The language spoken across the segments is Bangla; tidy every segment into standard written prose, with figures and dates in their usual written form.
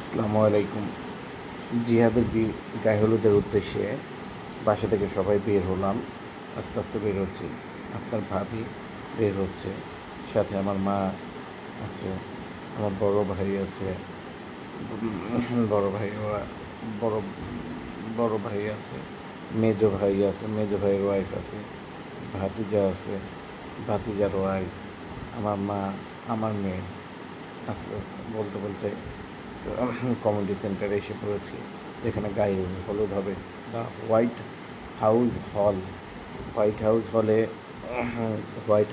আসসালামু আলাইকুম। জিহাদের গায়ে হলুদের উদ্দেশ্যে বাসা থেকে সবাই বের হলাম। আস্তে আস্তে বের হচ্ছি। আপনার ভাবি বের হচ্ছে, সাথে আমার মা আছে, আমার বড় ভাই আছে, বড় ভাই বড় বড় ভাই আছে, মেজো ভাই আছে, মেজো ভাইয়ের ওয়াইফ আছে, ভাতিজা আছে, ভাতিজার ওয়াইফ, আমার মা, আমার মেয়ে আছে। বলতে বলতে কমিউনিটি সেন্টারে এসে পড়েছি, যেখানে গায়ে হলুদ হবে। দ্য হাউস হল হোয়াইট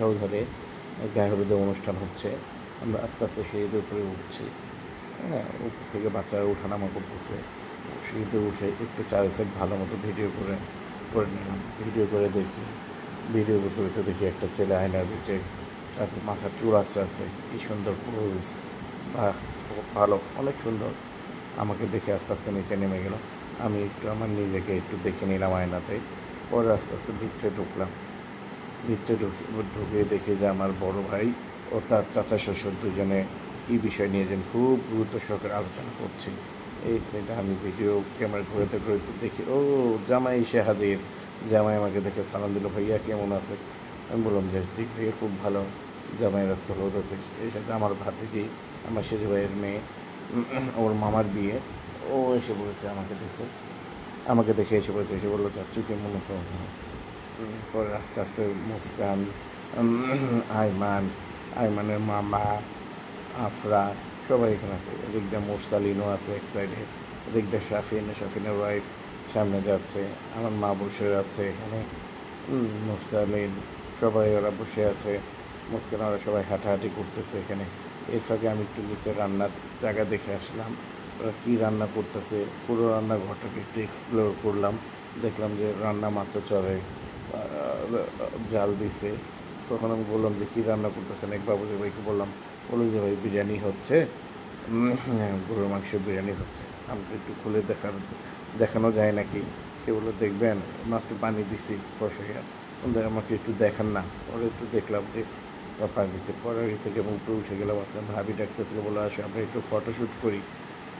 হাউস হলে গায়ে হলুদের অনুষ্ঠান হচ্ছে। আমরা আস্তে আস্তে সিঁড়িতে উপরে উঠছি। হ্যাঁ, উপর থেকে বাচ্চারা উঠানামা করতেছে। সিঁড়িতে উঠে একটু চারিদিক ভালো মতো ভিডিও করে করে নিলাম। ভিডিও করতে করতে দেখি একটা ছেলে আয়নার ভিতরে তার মাথার চুল আছে, কি সুন্দর পোজ। বাহ, ভালো, অনেক সুন্দর। আমাকে দেখে আস্তে আস্তে নিচে নেমে গেল। আমি একটু আমার নিজেকে একটু দেখে নিলাম আয়নাতে। পরে আস্তে আস্তে ভিতরে ঢুকলাম। ঢুকে দেখি যে আমার বড় ভাই ও তার চাচা শ্বশুর দুজনে কী বিষয় নিয়ে যেন খুব গুরুত্ব সহকারে আলোচনা করছে। এই সেটা আমি ভিডিও ক্যামেরা ঘুরতে ঘুরতে দেখি, ও জামাই এসে হাজির। জামাই আমাকে দেখে সালাম দিল, ভাইয়া কেমন আছে? আমি বললাম যে ঠিক ভাইয়া, খুব ভালো। জামাইয়ের আজকে হলুদ হচ্ছে। এই সাথে আমার ভাতিজি, আমার সেজু ভাইয়ের মেয়ে, ওর মামার বিয়ে। ও এসে বলেছে আমাকে দেখে এসে বলেছে, এসে বললো, চাচ্চু কেমন আছো? পরে আস্তে আস্তে মুস্কান, আইমানের মামা, আফরা, সবাই এখানে আছে। এদিক দিয়ে মোরসালিনও আছে এক সাইডে, এদিক দিয়ে শাফিনের ওয়াইফ সামনে যাচ্ছে, আমার মা বসে আছে এখানে, মোরসালিন, সবাই ওরা বসে আছে। মুস্কান ওরা সবাই হাঁটাহাঁটি করতেছে এখানে। এর ফাঁকে আমি একটু নিচে রান্নার জায়গা দেখে আসলাম, ওরা কী রান্না করতেছে। পুরো রান্নাঘরটাকে একটু এক্সপ্লোর করলাম। দেখলাম যে রান্না মাত্র চড়ে জাল দিছে। তখন আমি বললাম যে কী রান্না করতেছেন, এক বাবুজি ভাইকে বললাম। বললো যে ভাই বিরিয়ানি হচ্ছে, গরুর মাংস বিরিয়ানি হচ্ছে। আমাকে একটু খুলে দেখানো যায় নাকি? সে বললো, দেখবেন, মাত্র পানি দিছি বসে, আমাকে একটু দেখান না। পরে একটু দেখলাম যে পানি দিচ্ছে। পরে থেকে এবং একটু উঠে গেলাম। আপনার ভাবি ডাকতেছিল, বলে আসে আমরা একটু ফটোশ্যুট করি,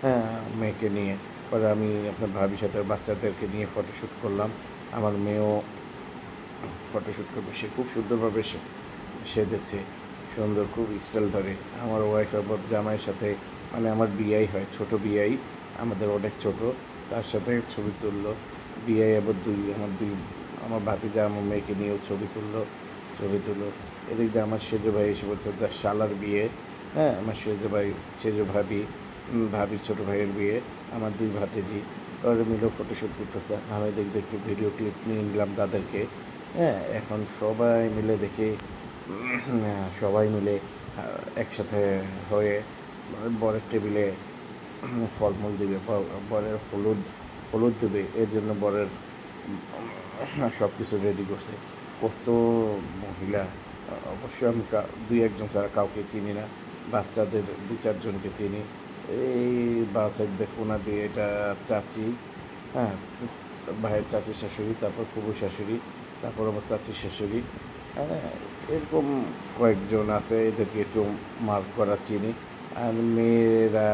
হ্যাঁ, মেয়েকে নিয়ে। পরে আমি আপনার ভাবির সাথে বাচ্চাদেরকে নিয়ে ফটোশ্যুট করলাম। আমার মেয়েও ফটোশ্যুট করবে, সে খুব সুন্দরভাবে সেজেছে, সুন্দর, খুব স্টাইল ধরে। আমার ওয়াইফ আবার জামাইয়ের সাথে, মানে আমার বিয়াই হয়, ছোট বিয়াই, আমাদের অনেক ছোট, তার সাথে ছবি তুললো। বিয়াই আবার আমার ভাতিজা আমার মেয়েকে নিয়েও ছবি তুললো। এদিক দিয়ে আমার সেজো ভাই এসে বলছে, যার শালার বিয়ে, হ্যাঁ, আমার সেজো ভাবি, ভাবির ছোটো ভাইয়ের বিয়ে, আমার দুই ভাতিজি, ওরা মিলেও ফটোশ্যুট করতেছে। আমি দেখতে একটু ভিডিও ক্লিপ নিয়ে নিলাম তাদেরকে। হ্যাঁ, এখন সবাই মিলে একসাথে হয়ে বরের টেবিলে ফলমূল দিবে, বরের হলুদ দেবে। এর জন্য বরের সব কিছু রেডি করছে। কত মহিলা, অবশ্যই আমি দুই একজন ছাড়া কাউকে চিনি না। বাচ্চাদের দু চারজনকে চিনি। এই বা সাইড কোনা দিয়ে এটা চাচি, হ্যাঁ, ভাইয়ের চাচির শাশুড়ি, তারপর ফুবু শাশুড়ি, তারপর আবার চাচির শাশুড়ি, হ্যাঁ, এরকম কয়েকজন আছে। এদেরকে একটু মার্ক করা চিনি। আর মেয়েরা,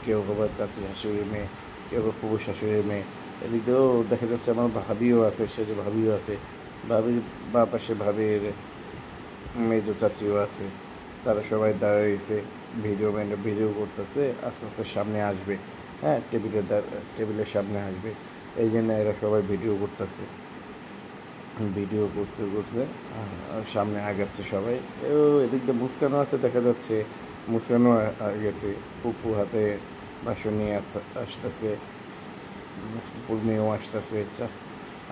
কেউ আবার চাচি শাশুড়ির মেয়ে, কেউ আবার ফুবু শাশুড়ির মেয়ে। এদিকেও দেখা যাচ্ছে আমার ভাবিও আছে, সেজো ভাবিও আছে, ভাবির বা পাশে ভাবির মেজো চাচিও আছে। তারা সবাই দাঁড়িয়েছে, ভিডিও করতেছে। আস্তে আস্তে সামনে আসবে, হ্যাঁ, টেবিলের সামনে আসবে। এই জন্য এরা সবাই ভিডিও করতেছে। ভিডিও করতে করতে সামনে আগাচ্ছে সবাই। এদিক দিয়ে মুস্কানও আছে, দেখা যাচ্ছে মুস্কানও গেছে। পুপু হাতে বাসন নিয়ে আসতেছে, পুপুর মেয়েও আসতেছে।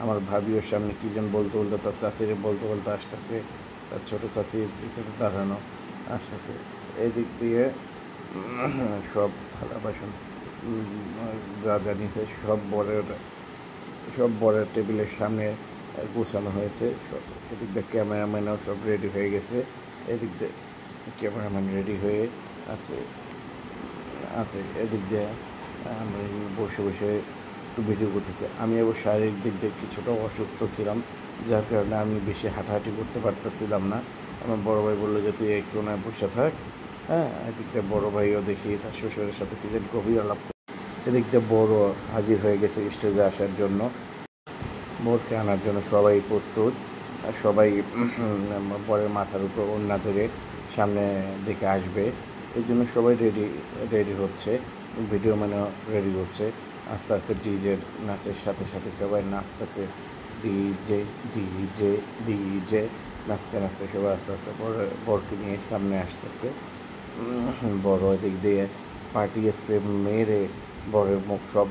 আমার ভাবিও সামনে কী যেন বলতে বলতে, তার চাচিরে বলতে বলতে আসতেছে, তার ছোটো চাচির পিছনে দাঁড়ানো আসতেছে। এদিক দিয়ে সব থালা বাসন যা যা নিছে সব বরের টেবিলের সামনে গোছানো হয়েছে। সব এদিক দিয়ে ক্যামেরাম্যানও সব রেডি হয়ে গেছে। এদিক দিয়ে ক্যামেরাম্যান রেডি হয়ে আছে আছে এদিক দিয়ে আমরা বসে বসে একটু ভিডিও করতেছি। আমি আবার শারীরিক দিক দিয়ে কিছুটা অসুস্থ ছিলাম, যার কারণে আমি বেশি হাঁটাহাঁটি করতে পারতেছিলাম না। আমার বড় ভাই বললো যে তুই এক কোনায় বসে থাক, হ্যাঁ, এদিক দিয়ে বড় ভাইও দেখি তার শ্বশুরের সাথে কি যেন গভীর আলাপ করে। এদিক দিয়ে বড় হাজির হয়ে গেছে স্টেজে আসার জন্য, বরকে আনার জন্য সবাই প্রস্তুত। আর সবাই বরের মাথার উপর ওড়না ধরে সামনে দিকে আসবে, এই জন্য সবাই রেডি হচ্ছে, ভিডিও ম্যানও রেডি হচ্ছে। আস্তে আস্তে ডিজের নাচের সাথে সাথে সবাই নাচতেছে, ডিজে ডিজে ডিজে, নাচতে নাচতে সবাই আস্তে আস্তে বরকে নিয়ে সামনে আসতেছে। বড় এদিক দিয়ে পার্টি স্প্রে মেরে বরের মুখ সব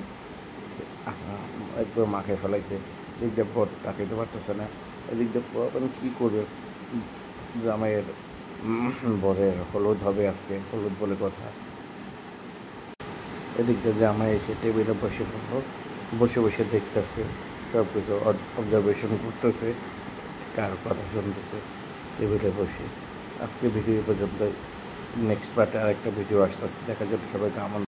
একদম মাখে ফেলাইছে। এদিক দিয়ে বর তাকাইতে পারতেছে না, এদিক দিয়ে মানে কী করবে। জামাইয়ের বরের হলুদ হবে আজকে, হলুদ বলে কথা। এদিক দিয়ে জামাই এসে টেবিলে বসে পড়ল, বসে বসে দেখতেছে, সব কিছু অবজারভেশন করতেছে, কার কথা শুনতেছে টেবিলে বসে। আজকে ভিডিও পর্যন্ত, নেক্সট পার্টে আরেকটা ভিডিও আসতেছে, দেখার জন্য সবাইকে আমন্ত্রণ।